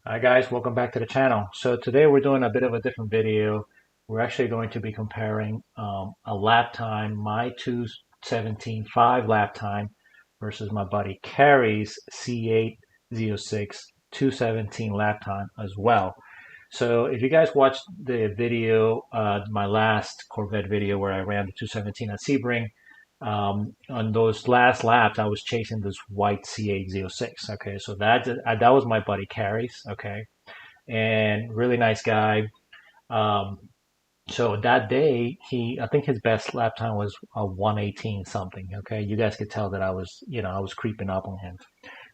Hi guys, welcome back to the channel. So today we're doing a bit of a different video. We're actually going to be comparing a lap time, my 2:17.5 lap time versus my buddy Carrie's C8 Z06 2:17 lap time as well. So if you guys watched the video, my last Corvette video where I ran the 2:17 at Sebring, on those last laps, I was chasing this white C8 Z06. Okay, so that was my buddy Carrie's. Okay, and really nice guy. Um, so that day, I think his best lap time was a 118 something. Okay, you guys could tell that I was creeping up on him.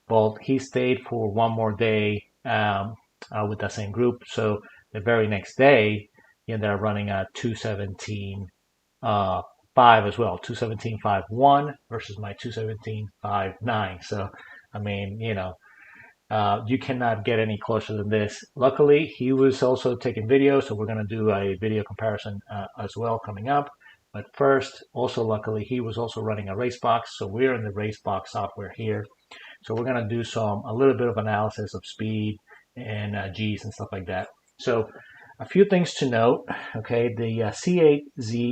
Well, he stayed for one more day with that same group. So the very next day, he ended up running a 217 5 as well, 217.51 versus my 217.59. So, I mean, you cannot get any closer than this. Luckily, he was also taking video, so we're going to do a video comparison as well coming up. But first, also luckily, he was also running a race box, so we're in the race box software here. So we're going to do a little bit of analysis of speed and G's and stuff like that. So a few things to note. Okay, the C8Z,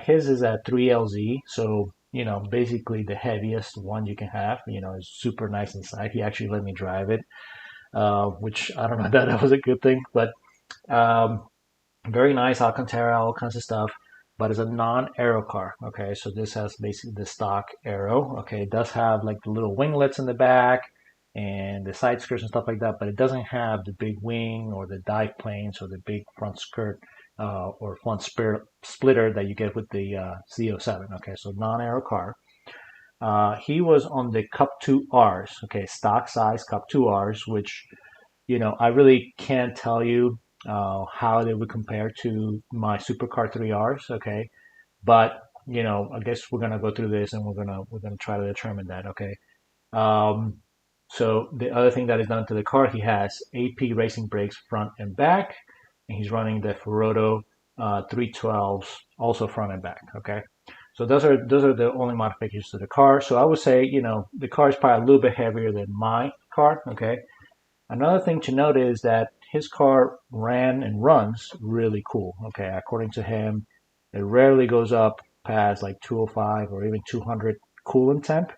his is a 3LZ, so basically the heaviest one you can have. It's super nice inside. He actually let me drive it, which I don't know that was a good thing, but um, very nice Alcantara, all kinds of stuff. But it's a non-aero car. Okay, so this has basically the stock aero. Okay, it does have like the little winglets in the back and the side skirts and stuff like that, but it doesn't have the big wing or the dive planes or the big front skirt or front splitter that you get with the Z07. Okay, so non-aero car. He was on the Cup 2Rs. Okay, stock size Cup 2Rs, which I really can't tell you how they would compare to my supercar 3Rs. Okay, but I guess we're gonna go through this and we're gonna try to determine that. Okay. Um, so the other thing that is done to the car, he has AP racing brakes front and back, and he's running the Ferodo 312s also front and back. Okay. So those are the only modifications to the car. So I would say, the car is probably a little bit heavier than my car. Okay. Another thing to note is that his car ran and runs really cool. Okay, according to him, it rarely goes up past like 205 or even 200 coolant temp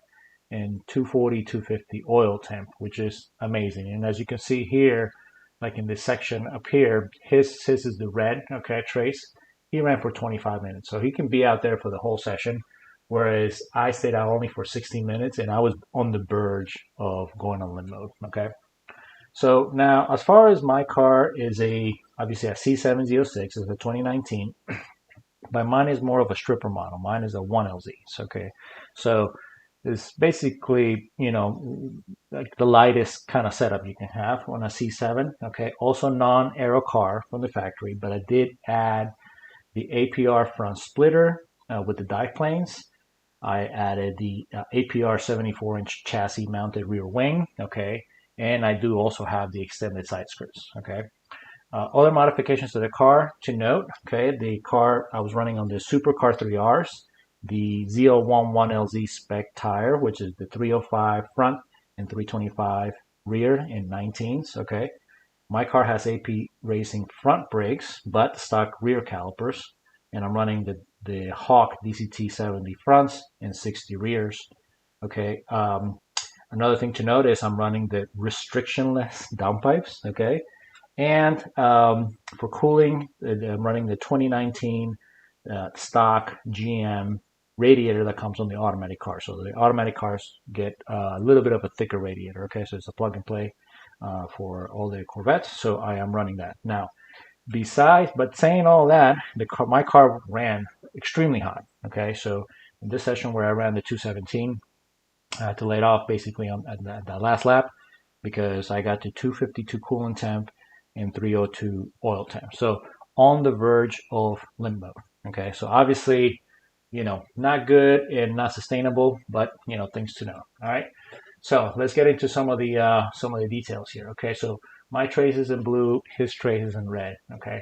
and 240, 250 oil temp, which is amazing. And as you can see here, like in this section up here, his is the red, okay, trace. He ran for 25 minutes, so he can be out there for the whole session. Whereas I stayed out only for 16 minutes, and I was on the verge of going on limb mode. Okay. So now, as far as my car is obviously a C7 Z06, it's a 2019, but mine is more of a stripper model. Mine is a 1LZ. Okay, so it's basically like the lightest kind of setup you can have on a C7. Okay, also non-aero car from the factory, but I did add the APR front splitter with the dive planes. I added the APR 74-inch chassis mounted rear wing. Okay, and I do also have the extended side skirts. Okay. Other modifications to the car to note. Okay, the car I was running on the SuperCar 3Rs, the Z011LZ spec tire, which is the 305 front and 325 rear in 19s. Okay, my car has AP Racing front brakes, but stock rear calipers, and I'm running the Hawk DCT 70 fronts and 60 rears. Okay. Another thing to note is I'm running the restrictionless downpipes, okay? And for cooling, I'm running the 2019 stock GM radiator that comes on the automatic car. So the automatic cars get a little bit of a thicker radiator, okay? So it's a plug and play for all the Corvettes. So I am running that. Now, but saying all that, my car ran extremely hot, okay? So in this session where I ran the 217, I had to lay it off basically at that last lap because I got to 252 coolant temp and 302 oil temp. So on the verge of limb mode. Okay, so obviously, not good and not sustainable, but things to know. All right. So let's get into some of the details here. Okay, so my trace is in blue, his trace is in red. Okay,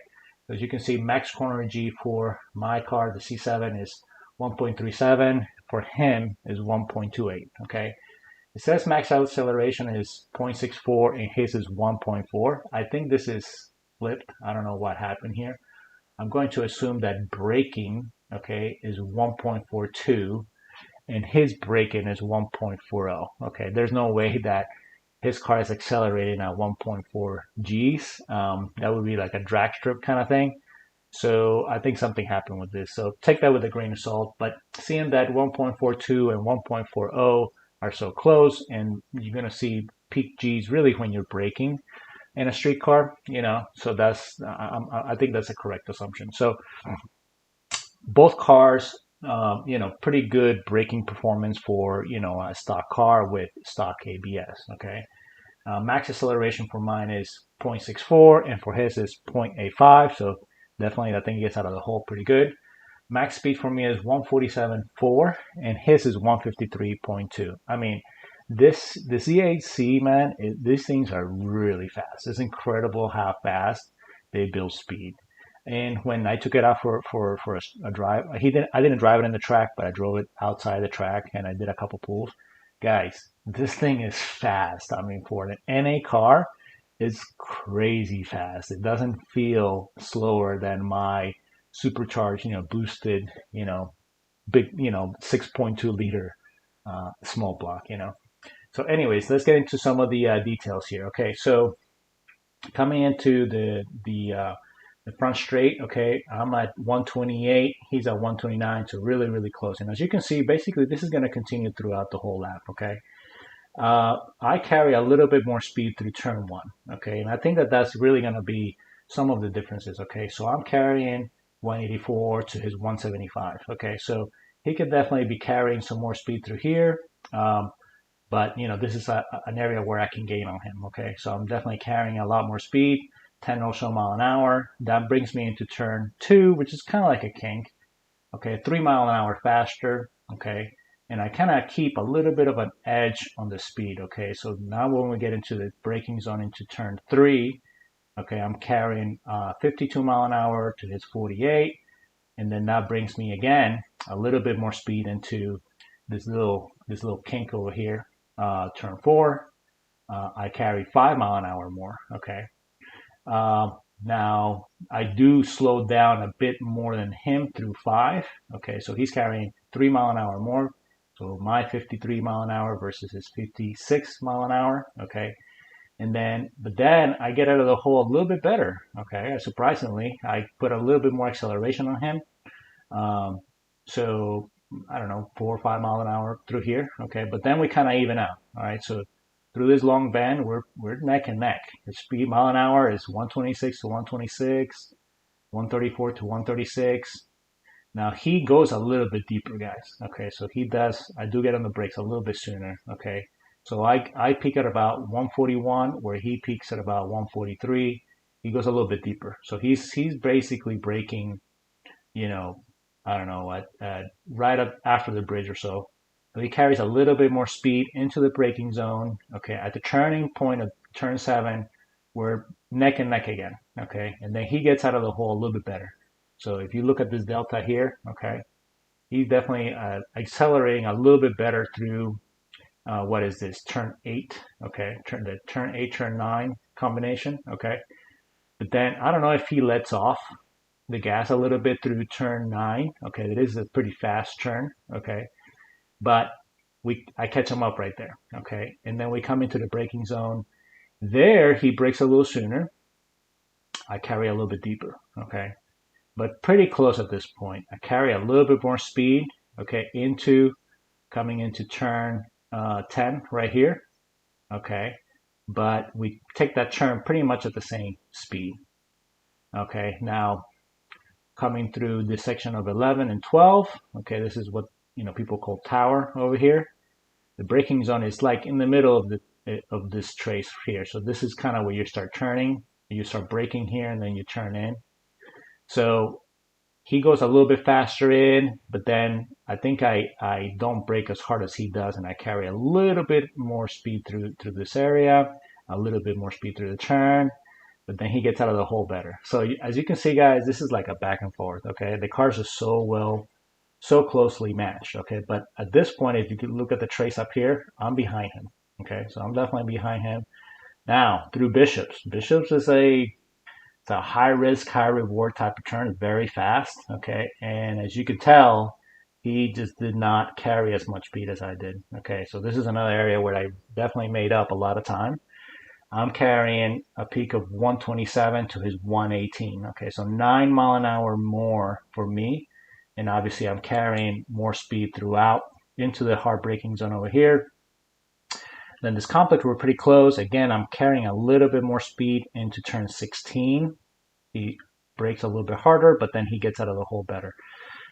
as you can see, max corner G for my car, the C7, is 1.37. For him is 1.28. Okay, It says max acceleration is 0.64 and his is 1.4. I think this is flipped. I don't know what happened here. I'm going to assume that braking, okay, is 1.42 and his braking is 1.40. Okay, there's no way that his car is accelerating at 1.4 Gs. That would be like a drag strip kind of thing. So I think something happened with this. So take that with a grain of salt. But seeing that 1.42 and 1.40 are so close, and you're going to see peak Gs really when you're braking in a street car, so I think that's a correct assumption. So both cars, pretty good braking performance for, a stock car with stock ABS, okay? Max acceleration for mine is 0.64 and for his is 0.85, so definitely I think he gets out of the hole pretty good. Max speed for me is 147.4 and his is 153.2. I mean, the C8 man, these things are really fast. It's incredible how fast they build speed. And when I took it out for a drive, I didn't drive it in the track, but I drove it outside the track and I did a couple pulls. Guys, this thing is fast. I mean, for an NA car, it's crazy fast. It doesn't feel slower than my supercharged, boosted, big, 6.2 liter small block, So anyways, let's get into some of the details here. Okay, so coming into the front straight, okay, I'm at 128, he's at 129, so really, really close. And as you can see, basically this is going to continue throughout the whole lap, okay? I carry a little bit more speed through turn one, okay? And I think that that's really going to be some of the differences, okay? So I'm carrying 184 to his 175, okay? So he could definitely be carrying some more speed through here, but, this is an area where I can gain on him, okay? So I'm definitely carrying a lot more speed, 10 or so mile an hour. That brings me into turn two, which is kind of like a kink, okay? 3 mile an hour faster, okay? And I kind of keep a little bit of an edge on the speed, okay? So now when we get into the braking zone into turn three, okay, I'm carrying 52 mile an hour to his 48. And then that brings me again a little bit more speed into this little kink over here, turn four. I carry 5 mile an hour more, okay? Now I do slow down a bit more than him through 5. Okay, so he's carrying 3 mile an hour more. So my 53 mile an hour versus his 56 mile an hour. Okay, but then I get out of the hole a little bit better. Okay, surprisingly, I put a little bit more acceleration on him. So I don't know, 4 or 5 mile an hour through here. Okay, but then we kind of even out. All right, so through this long bend, we're neck and neck. The speed mile an hour is 126 to 126, 134 to 136. Now he goes a little bit deeper, guys. Okay, so I do get on the brakes a little bit sooner. Okay, so I peak at about 141, where he peaks at about 143. He goes a little bit deeper. So he's basically braking, I don't know, at right up after the bridge or so. So he carries a little bit more speed into the braking zone. Okay, at the turning point of turn 7, we're neck and neck again. Okay, and then he gets out of the hole a little bit better. So if you look at this delta here, okay, he's definitely accelerating a little bit better through what is this, turn 8? Okay, turn 8, turn 9 combination. Okay, but then I don't know if he lets off the gas a little bit through turn 9. Okay, it is a pretty fast turn. Okay. But I catch him up right there, okay? And then we come into the braking zone. There, he brakes a little sooner. I carry a little bit deeper, okay? But pretty close at this point. I carry a little bit more speed, okay, coming into turn 10 right here, okay? But we take that turn pretty much at the same speed, okay? Now, coming through this section of 11 and 12, okay, this is what people call tower over here. The braking zone is like in the middle of this trace here. So this is kind of where you start turning. You start braking here and then you turn in. So he goes a little bit faster in, but then I think I don't brake as hard as he does, and I carry a little bit more speed through this area, a little bit more speed through the turn, but then he gets out of the hole better. So as you can see, guys, this is like a back and forth, okay? The cars are so so closely matched. Okay, but at this point, if you could look at the trace up here, I'm behind him. Okay, so I'm definitely behind him. Now through bishops. Bishops is it's a high risk, high reward type of turn. It's very fast. Okay, and as you can tell, he just did not carry as much speed as I did. Okay, so this is another area where I definitely made up a lot of time. I'm carrying a peak of 127 to his 118. Okay, so 9 mile an hour more for me. And obviously I'm carrying more speed throughout into the hard braking zone over here. Then this complex, we're pretty close. Again, I'm carrying a little bit more speed into turn 16. He brakes a little bit harder, but then he gets out of the hole better.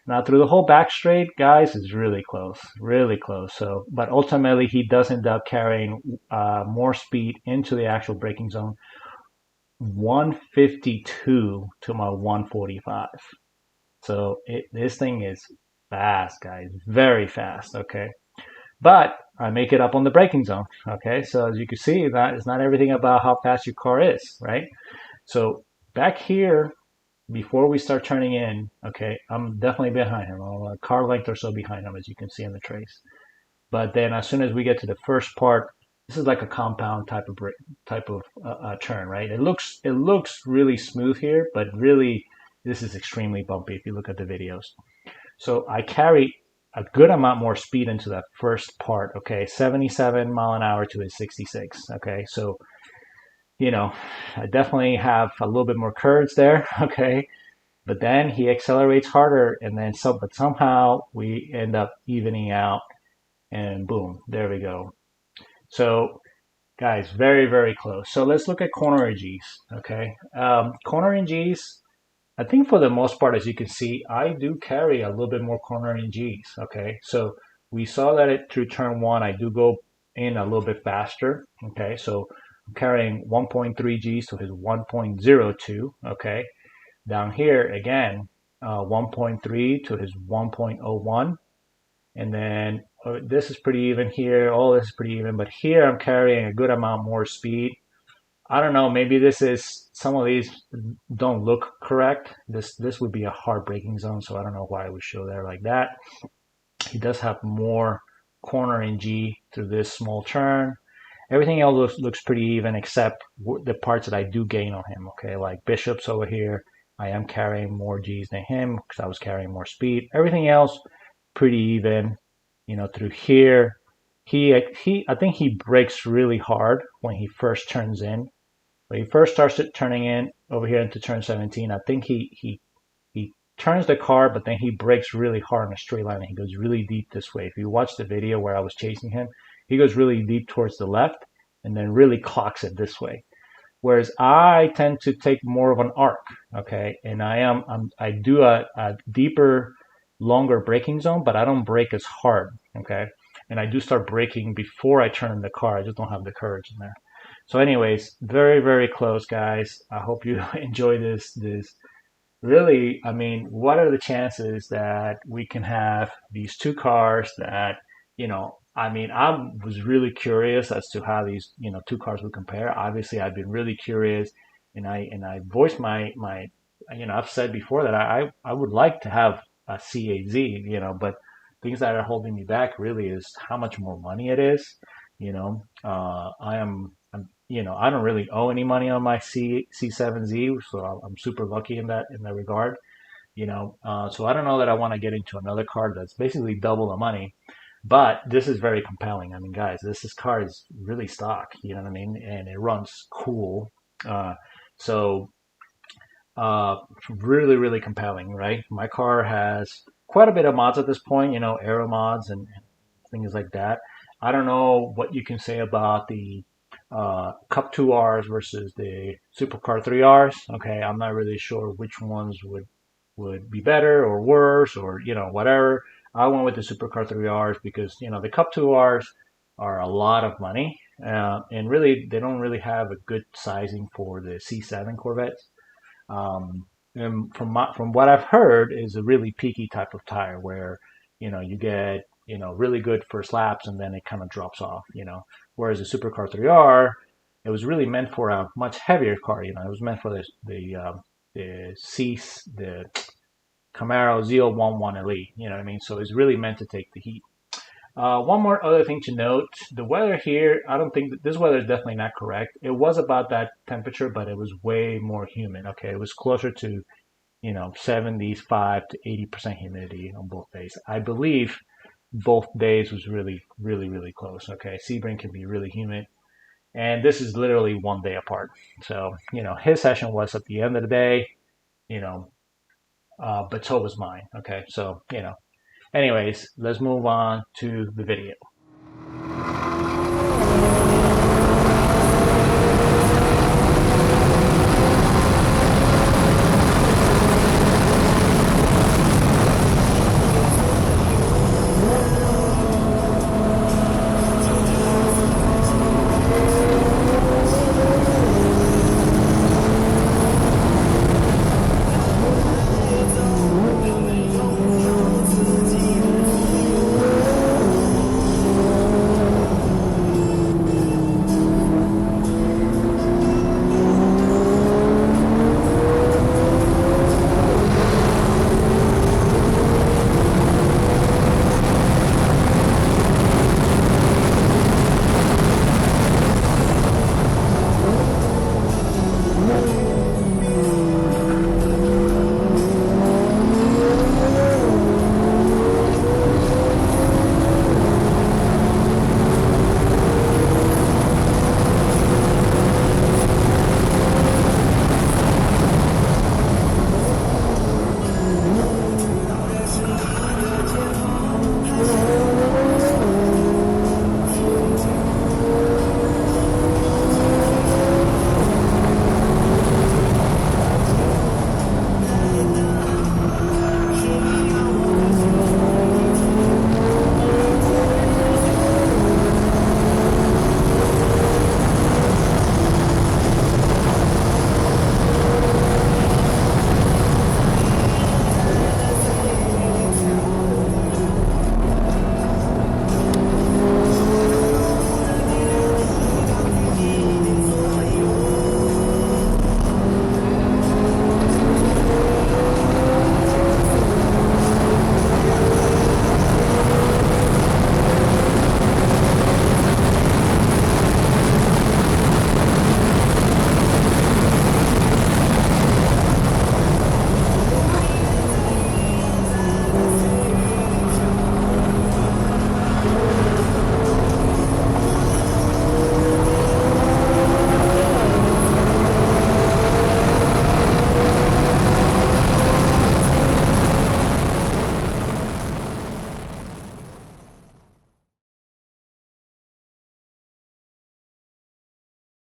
Now through the whole back straight, guys, is really close, really close. So, but ultimately he does end up carrying more speed into the actual braking zone. 152 to my 145. So this thing is fast, guys, very fast. Okay, but I make it up on the braking zone. Okay, so as you can see, that is not everything about how fast your car is, right? So back here, before we start turning in, okay, I'm definitely behind him. I'm a car length or so behind him, as you can see in the trace. But then as soon as we get to the first part, this is like a compound type of turn, right? It looks really smooth here, but really this is extremely bumpy if you look at the videos. So I carry a good amount more speed into that first part, okay? 77 mile an hour to his 66, okay? So I definitely have a little bit more courage there, okay? But then he accelerates harder, and then but somehow we end up evening out, and boom, there we go. So, guys, very, very close. So let's look at corner NGs, okay? Corner NGs, I think for the most part, as you can see, I do carry a little bit more corner NGs, okay? So we saw that through turn 1, I do go in a little bit faster, okay? So I'm carrying 1.3 Gs to his 1.02, okay? Down here, again, 1.3 to his 1.01. And then this is pretty even here. All this is pretty even. But here I'm carrying a good amount more speed. I don't know. Maybe some of these don't look correct. This would be a hard braking zone. So I don't know why it would show there like that. He does have more corner NG through this small turn. Everything else looks pretty even except the parts that I do gain on him. Okay, like bishops over here. I am carrying more G's than him because I was carrying more speed. Everything else pretty even. Through here, I think he brakes really hard when he first turns in. When he first starts turning in over here into turn 17, I think he turns the car, but then he brakes really hard in a straight line and he goes really deep this way. If you watch the video where I was chasing him, he goes really deep towards the left and then really clocks it this way. Whereas I tend to take more of an arc, okay? And I do a deeper, longer braking zone, but I don't brake as hard, okay? And I do start braking before I turn in the car. I just don't have the courage in there. So anyways, very, very close, guys. I hope you enjoy this. Really, I mean, what are the chances that we can have these two cars that, I mean, I was really curious as to how these, two cars would compare. Obviously, I've been really curious, and I voiced my, I've said before that I would like to have a C8 Z, but things that are holding me back really is how much more money it is. I don't really owe any money on my C7 Z, so I'm super lucky in that regard. So I don't know that I want to get into another car that's basically double the money. But this is very compelling. I mean, guys, this car is really stock, you know what I mean? And it runs cool. So really, really compelling, right? My car has quite a bit of mods at this point, aero mods and things like that. I don't know what you can say about the Cup 2Rs versus the SuperCar 3Rs. Okay, I'm not really sure which ones would be better or worse or, whatever. I went with the SuperCar 3Rs because, the Cup 2Rs are a lot of money. And really, they don't really have a good sizing for the C7 Corvettes. And from what I've heard is a really peaky type of tire where, you get, really good first laps and then it kind of drops off, Whereas the SuperCar 3R, it was really meant for a much heavier car, It was meant for the Camaro Z011 Elite. You know what I mean? So it's really meant to take the heat. One more other thing to note, the weather here, I don't think that this weather is definitely not correct. It was about that temperature, but it was way more humid. Okay, it was closer to, 75 to 80% humidity on both days. I believe both days was really, really, really close. Okay, Sebring can be really humid. And this is literally one day apart. So, his session was at the end of the day, you know, but so was mine. Okay, so, anyways, let's move on to the video.